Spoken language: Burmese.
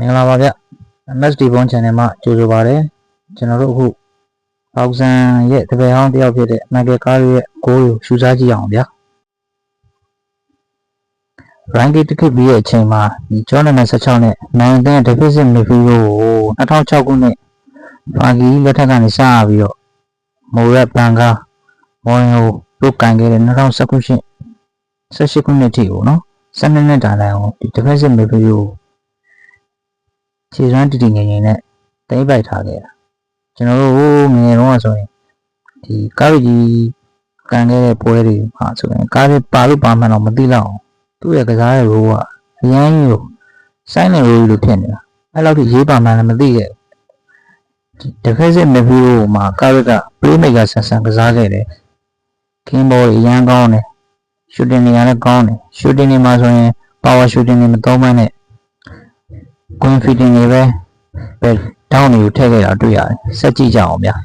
မင်္ဂလာပါဗျ MSD Bond Channel မှာကြိုဆိုပါရစေကျွန်တော်တို့အခုပေါက်ဆန်ရဲ့တပည့်ဟောင်းတယောက်ဖြစ်တဲ့မိုက်ကယ်ကားရဲ့ကိုယ်ကိုရှုစားကြည့်အောင်ဗျာ Ranking တစ်ခုပြီးရဲ့အချိန်မှာဒီကျော်နံပါတ်16နဲ့နိုင်တဲ့ Deficit Midfield ကို2006ခုနှစ်ဘာဂီလက်ထက်ကနေစပြီးတော့မိုရက်ဘန်ကာမော်ရင်ကိုလုတ်ကန်ခဲ့တဲ့2019ခုနှစ်ထိကိုနော်12နှစ်တာတိုင်းကိုဒီ Deficit Midfield ကိုခြေစွမ်းတည်တည်ငြိမ်ငြိမ်နဲ့တိမ့်ပိုက်ထားခဲ့တာကျွန်တော်တို့ငယ်တော့ဆိုရင်ဒီကားကြီးကန်ခဲ့တဲ့ပွဲတွေမှာဆိုရင်ကားတွေပါလို့ပါမှန်းတော့မသိတော့သူ့ရဲ့ကစားရဲ့ role ကအရန်ကြီးကိုစိုင်းနေ role လို့ဖြစ်နေတာအဲ့လောက်ထိရေးပါမှန်းလည်းမသိခဲ့ဘူး Defensive Midfield မှာကားက playmaker ဆန်ကစားခဲ့တယ်ကင်းဘောအရန်ကောင်းတယ် shooting နေရာလည်းကောင်းတယ် shooting နေမှာဆိုရင် power shooting နေမသုံးမှန်းနဲ့ကွန်ဖီတင်တွေပဲတောင်းနေကိုထည့်ခဲ့တာတွေ့ရတယ်ဆက်ကြည့်ကြအောင်ဗျာ